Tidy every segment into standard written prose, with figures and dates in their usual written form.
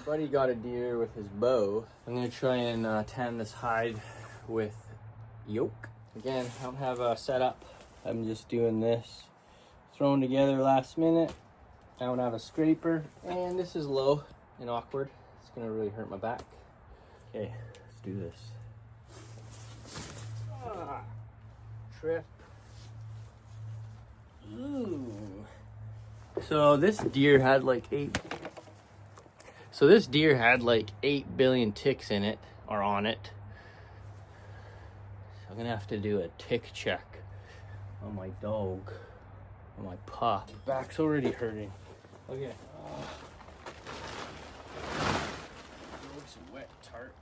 buddy got a deer with his bow. I'm gonna try and tan this hide with yolk. Again, I don't have a setup. I'm just doing this, thrown together last minute. I don't have a scraper, and this is low and awkward. It's gonna really hurt my back. Okay, let's do this. Trip. Ooh. So this deer had like 8 billion ticks in it, or on it. So I'm gonna have to do a tick check on my dog, on my pup. Back's already hurting. Okay. Looks wet tarp.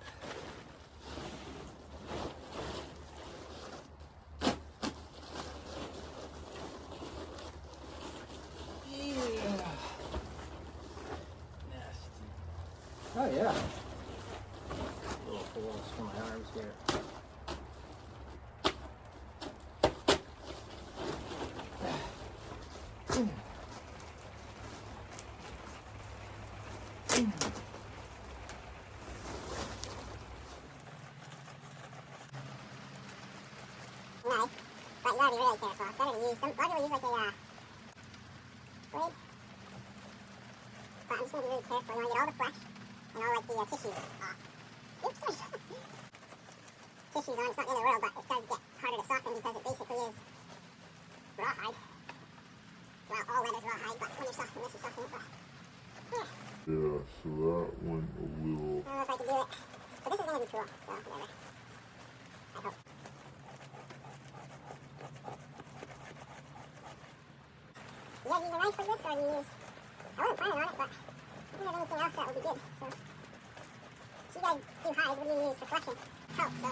Oh yeah. Little holes for my arms here. Nice, but you gotta be really careful. It's better to use some. A lot of people use like a blade. But I'm just gonna be really careful. You wanna get all the flesh and all like the tissues off. Oops, sorry. Tissues on, it's not the end of the world, but it does get harder to soften because it basically is rawhide. Well, all leather's rawhide, but when you're softening this, you're softening it. But yeah. Yeah, so that went a little. I don't know if I can do it, but this is gonna be cool, so whatever. I hope. You guys use a knife for this, or do you use? I wasn't planning on it, but if you have anything else, that would be good. So you guys do hide. What do you use for fleshing? Help. So.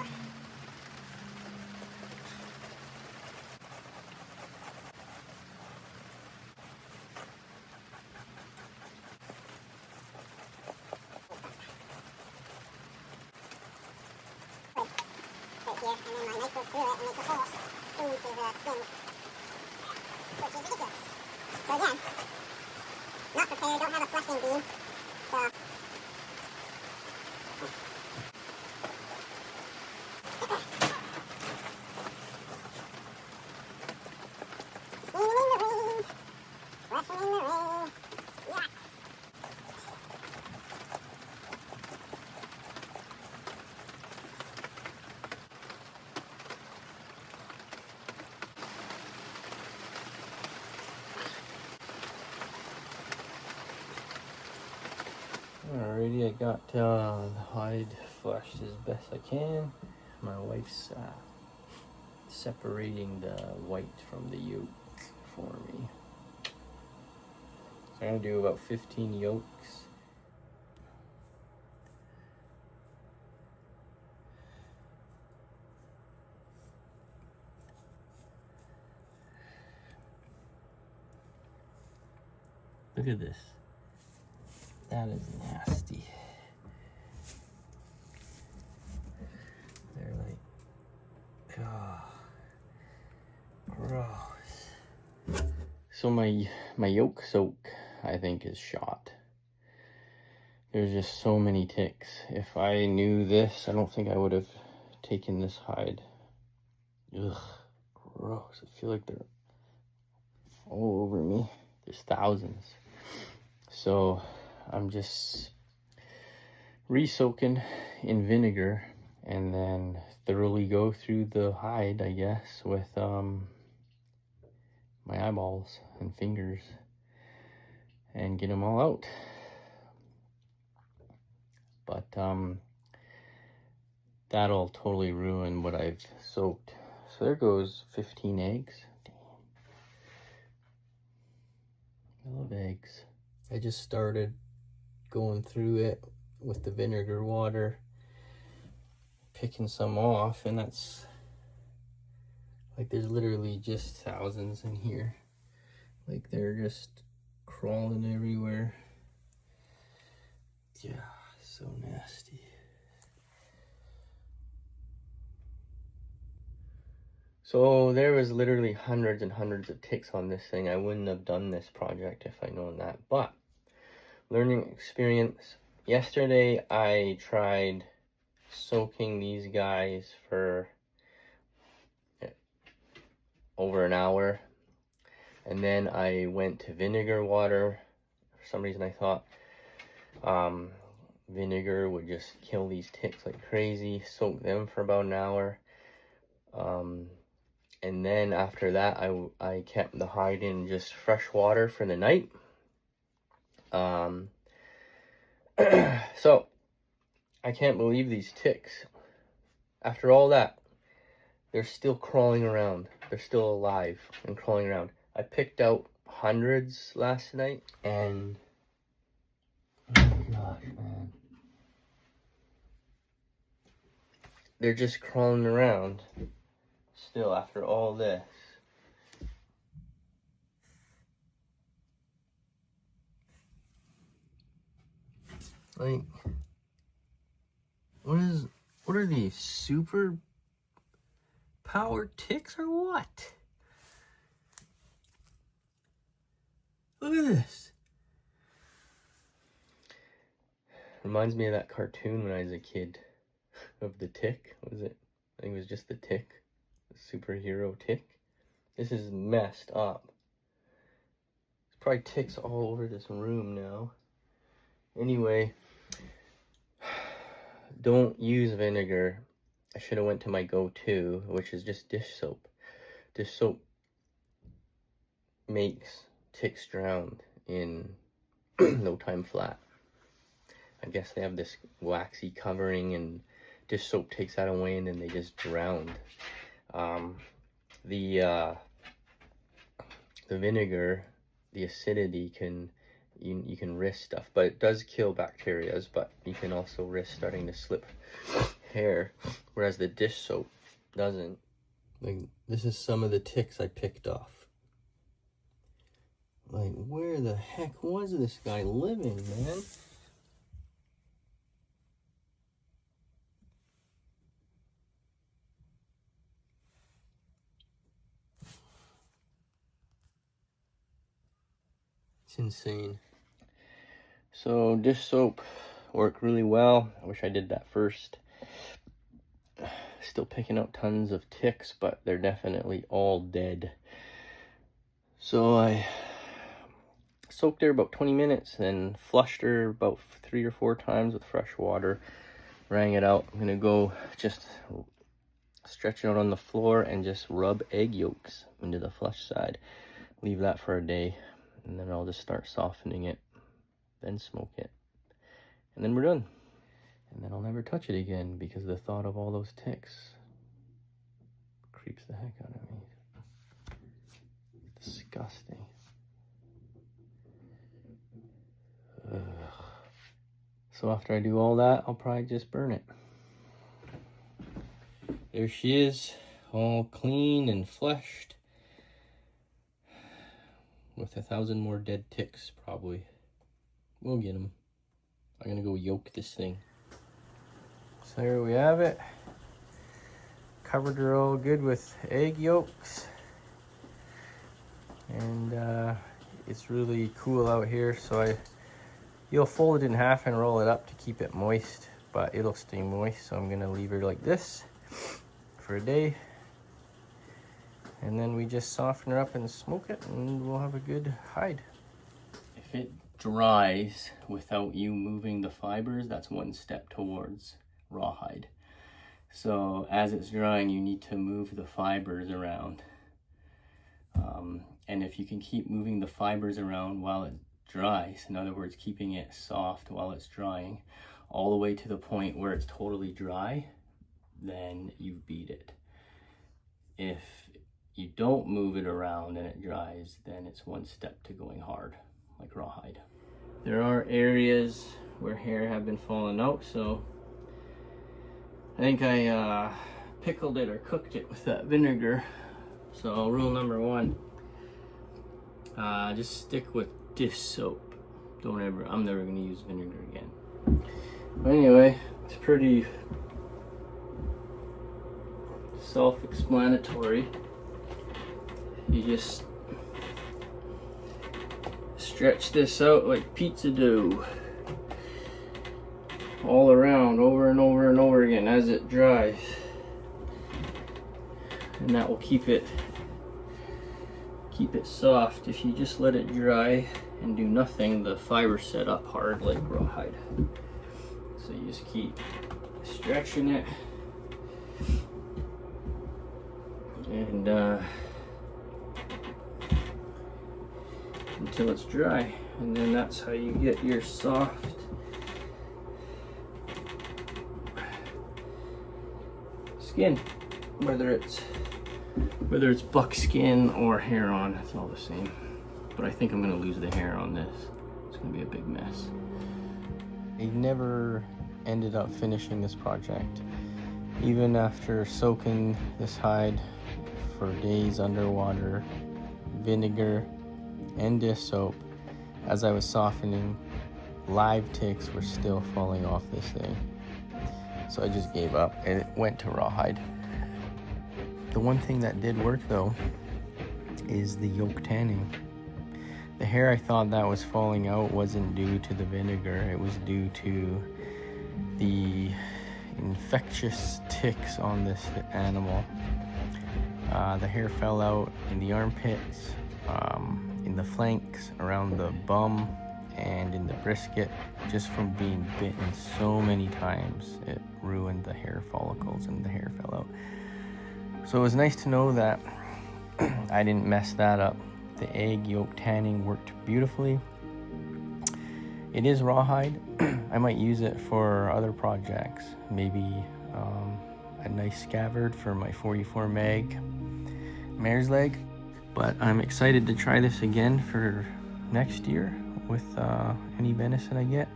Right here, and then my knife goes through it and makes a hole into the skin, which is ridiculous. So again, not prepared, don't have a fleshing beam, so. Swimming in the rain, fleshing in the rain, yeah. Alrighty, I got the hide fleshed as best I can. My wife's separating the white from the yolk for me. So I'm gonna do about 15 yolks. Look at this. That is nasty. They're like, oh, gross. So my yolk soak, I think, is shot. There's just so many ticks. If I knew this, I don't think I would have taken this hide. Ugh, gross. I feel like they're all over me. There's thousands. So I'm just re-soaking in vinegar and then thoroughly go through the hide, I guess, with my eyeballs and fingers and get them all out. But that'll totally ruin what I've soaked. So there goes 15 eggs. Damn. I love eggs. I just started going through it with the vinegar water, picking some off, and that's like, there's literally just thousands in here. Like, they're just crawling everywhere. Yeah, so nasty. So there was literally hundreds and hundreds of ticks on this thing. I wouldn't have done this project if I'd known that, but learning experience. yesterday I tried soaking these guys for over an hour, and then I went to vinegar water. For some reason I thought vinegar would just kill these ticks like crazy. Soak them for about an hour, and then after that I kept the hide in just fresh water for the night. So I can't believe these ticks, after all that, they're still crawling around. They're still alive and crawling around. I picked out hundreds last night, and oh my gosh, man, they're just crawling around still after all this. Like, what are these, super powered ticks or what? Look at this. Reminds me of that cartoon when I was a kid of the tick. What was it? I think it was just the tick. The superhero tick. This is messed up. There's probably ticks all over this room now. Anyway, don't use vinegar. I should have went to my go-to, which is just dish soap. Dish soap makes ticks drown in no time flat. I guess they have this waxy covering, and dish soap takes that away, and then they just drown. The vinegar, the acidity you can risk stuff, but it does kill bacteria, but you can also risk starting to slip hair, whereas the dish soap doesn't. Like, this is some of the ticks I picked off. Like, where the heck was this guy living, man? It's insane. So dish soap worked really well. I wish I did that first. Still picking out tons of ticks, but they're definitely all dead. So I soaked her about 20 minutes, then flushed her about 3 or 4 times with fresh water, wrung it out. I'm gonna go just stretch it out on the floor and just rub egg yolks into the flush side. Leave that for a day, and then I'll just start softening it, then smoke it, and then we're done. And then I'll never touch it again, because the thought of all those ticks creeps the heck out of me. Disgusting. Ugh. So after I do all that, I'll probably just burn it. There she is, all clean and fleshed, with 1,000 more dead ticks, probably. We'll get them. I'm gonna go yolk this thing. So there we have it. Covered her all good with egg yolks. And it's really cool out here, so you'll fold it in half and roll it up to keep it moist, but it'll stay moist, so I'm gonna leave her like this for a day. And then we just soften her up and smoke it, and we'll have a good hide. If it dries without you moving the fibers, that's one step towards rawhide. So as it's drying, you need to move the fibers around. And if you can keep moving the fibers around while it dries, in other words, keeping it soft while it's drying, all the way to the point where it's totally dry, then you've beat it. If you don't move it around and it dries, then it's one step to going hard, like rawhide. There are areas where hair have been falling out, so I think I pickled it or cooked it with that vinegar. So rule number 1, just stick with dish soap. I'm never gonna use vinegar again. But anyway, it's pretty self-explanatory. You just stretch this out like pizza dough. all around over and over and over again as it dries. And that will keep it soft. If you just let it dry and do nothing, the fibers set up hard like rawhide. So you just keep stretching it and until it's dry, and then that's how you get your soft skin, whether it's buckskin or hair on, it's all the same. But I think I'm gonna lose the hair on this. It's gonna be a big mess. I never ended up finishing this project. Even after soaking this hide for days underwater, vinegar and dish soap, as I was softening, live ticks were still falling off this thing. So I just gave up and it went to rawhide. The one thing that did work though is the yolk tanning. The hair I thought that was falling out wasn't due to the vinegar, it was due to the infectious ticks on this animal. The hair fell out in the armpits, in the flanks, around the bum, and in the brisket, just from being bitten so many times. It ruined the hair follicles and the hair fell out. So it was nice to know that I didn't mess that up. The egg yolk tanning worked beautifully. It is rawhide. I might use it for other projects. Maybe a nice scabbard for my 44 mag mare's leg. But I'm excited to try this again for next year with any venison I get.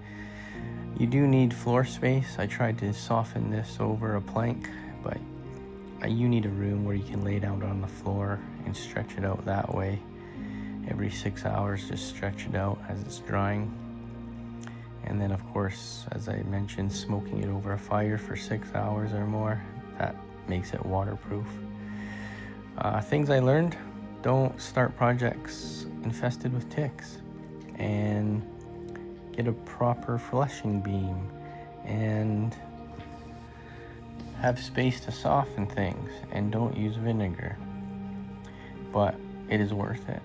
You do need floor space. I tried to soften this over a plank, but you need a room where you can lay down on the floor and stretch it out that way. Every 6 hours, just stretch it out as it's drying. And then of course, as I mentioned, smoking it over a fire for 6 hours or more, that makes it waterproof. Things I learned: don't start projects infested with ticks, and get a proper flushing beam, and have space to soften things, and don't use vinegar. But it is worth it.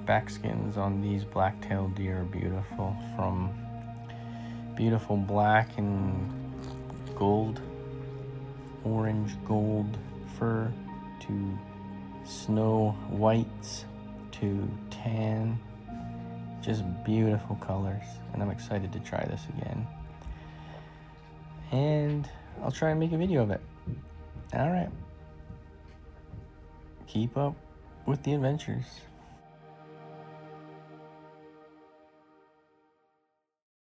Backskins on these black-tailed deer are beautiful, from beautiful black and gold, orange gold fur, to snow whites, to tan, just beautiful colors. And I'm excited to try this again, and I'll try and make a video of it. All right, keep up with the adventures.